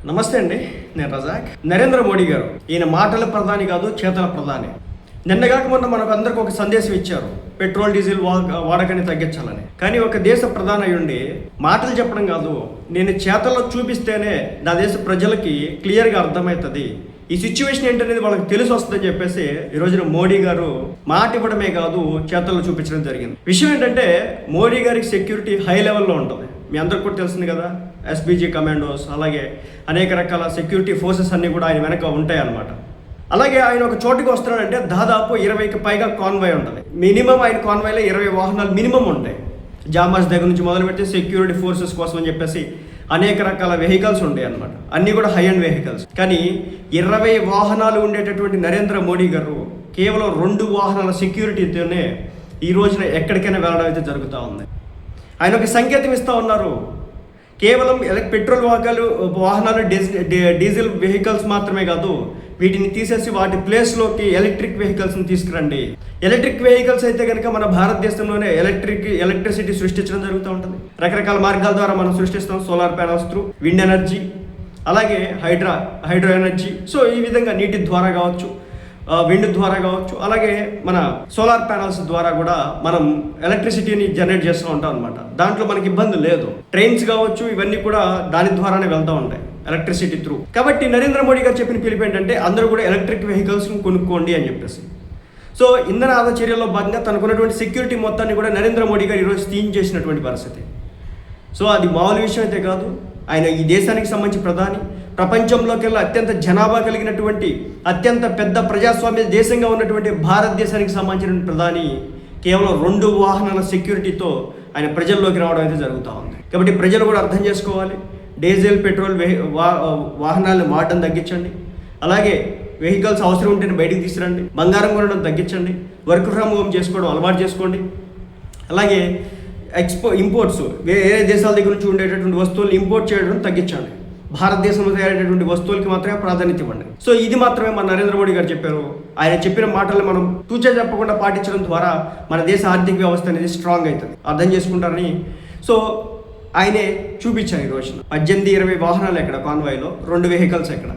నమస్తే అండి, నేను రజాక్. నరేంద్ర మోడీ గారు ఈయన మాటల ప్రధాని కాదు, చేతల ప్రధాని. నిన్నగాక మొన్న మనకు అందరికి ఒక సందేశం ఇచ్చారు, పెట్రోల్ డీజిల్ వాడకాన్ని తగ్గించాలని. కానీ ఒక దేశ ప్రధాని అయ్యుండి మాటలు చెప్పడం కాదు, నేను చేతల్లో చూపిస్తేనే నా దేశ ప్రజలకి క్లియర్గా అర్థమవుతుంది, ఈ సిచ్యువేషన్ ఏంటనేది వాళ్ళకి తెలిసి వస్తుందని చెప్పేసి ఈ రోజున మోడీ గారు మాట ఇవ్వడమే కాదు, చేతల్లో చూపించడం జరిగింది. విషయం ఏంటంటే, మోడీ గారికి సెక్యూరిటీ హై లెవెల్లో ఉంటుంది. మీ అందరికి కూడా తెలిసింది కదా, ఎస్బీజీ కమాండోస్, అలాగే అనేక రకాల సెక్యూరిటీ ఫోర్సెస్ అన్నీ కూడా ఆయన వెనక ఉంటాయి అన్నమాట. అలాగే ఆయన ఒక చోటుకి వస్తున్నాడంటే దాదాపు 20కి పైగా కాన్వాయ్ ఉంటుంది. మినిమం ఆయన కాన్వాయ్లో 20 వాహనాలు మినిమం ఉంటాయి. జామాస్ దగ్గర నుంచి మొదలు పెడితే సెక్యూరిటీ ఫోర్సెస్ కోసం అని చెప్పేసి అనేక రకాల వెహికల్స్ ఉంటాయి అన్నమాట. అన్నీ కూడా హై అండ్ వెహికల్స్. కానీ 20 వాహనాలు ఉండేటటువంటి నరేంద్ర మోడీ గారు కేవలం 2 వాహనాల సెక్యూరిటీతోనే ఈ రోజున ఎక్కడికైనా వెళ్ళడం అయితే జరుగుతూ ఉంది. ఆయన ఒక సంకేతం ఇస్తూ ఉన్నారు, కేవలం పెట్రోల్ వాహనాలు డీజిల్ వెహికల్స్ మాత్రమే కాదు, వీటిని తీసేసి వాటి ప్లేస్లోకి ఎలక్ట్రిక్ వెహికల్స్ని తీసుకురండి. ఎలక్ట్రిక్ వెహికల్స్ అయితే కనుక మన భారతదేశంలోనే ఎలక్ట్రిసిటీ సృష్టించడం జరుగుతూ ఉంటుంది. రకరకాల మార్గాల ద్వారా మనం సృష్టిస్తాం, solar panels through, wind energy, అలాగే హైడ్రో ఎనర్జీ. సో ఈ విధంగా నీటి ద్వారా కావచ్చు, విండ్ ద్వారా కావచ్చు, అలాగే మన సోలార్ ప్యానల్స్ ద్వారా కూడా మనం ఎలక్ట్రిసిటీని జనరేట్ చేస్తూ ఉంటాం అనమాట. దాంట్లో మనకి ఇబ్బంది లేదు. ట్రైన్స్ కావచ్చు, ఇవన్నీ కూడా దాని ద్వారానే వెళ్తూ ఉంటాయి, ఎలక్ట్రిసిటీ త్రూ. కాబట్టి నరేంద్ర మోడీ గారు చెప్పిన పిలుపు ఏంటంటే, అందరూ కూడా ఎలక్ట్రిక్ వెహికల్స్ని కొనుక్కోండి అని చెప్పేసి. సో ఇంధన ఆదా చర్యల్లో భాగంగా తనకున్నటువంటి సెక్యూరిటీ మొత్తాన్ని కూడా నరేంద్ర మోడీ గారు ఈరోజు థీమ్ చేసినటువంటి పరిస్థితి. సో అది మామూలు విషయం అయితే కాదు. ఆయన ఈ దేశానికి సంబంధించి ప్రధాని, ప్రపంచంలోకెల్లా అత్యంత జనాభా కలిగినటువంటి అత్యంత పెద్ద ప్రజాస్వామ్య దేశంగా ఉన్నటువంటి భారతదేశానికి సంబంధించిన ప్రధాని కేవలం 2 వాహనాల సెక్యూరిటీతో ఆయన ప్రజల్లోకి రావడం అయితే జరుగుతూ ఉంది. కాబట్టి ప్రజలు కూడా అర్థం చేసుకోవాలి, డీజిల్ పెట్రోల్ వాహనాలను వాడడం తగ్గించండి, అలాగే వెహికల్స్ అవసరం ఉంటేనే బయటికి తీసుకురండి, బంగారం కొనడం తగ్గించండి, వర్క్ ఫ్రమ్ హోమ్ చేసుకోవడం అలవాటు చేసుకోండి, అలాగే ఇంపోర్ట్స్ వేరే దేశాల దగ్గర నుంచి ఉండేటటువంటి వస్తువులు ఇంపోర్ట్ చేయడం తగ్గించండి, భారతదేశంలో తయారైనటువంటి వస్తువులకి మాత్రమే ప్రాధాన్యత ఇవ్వండి. సో ఇది మాత్రమే మన నరేంద్ర మోడీ గారు చెప్పారు. ఆయన చెప్పిన మాటలు మనం తూచా చెప్పకుండా పాటించడం ద్వారా మన దేశ ఆర్థిక వ్యవస్థ అనేది స్ట్రాంగ్ అవుతుంది, అర్థం చేసుకుంటారని. సో ఆయనే చూపించారు ఈ రోజున 18-20 వాహనాలు ఎక్కడ కాన్వాయ్లో, 2 వెహికల్స్ ఎక్కడ.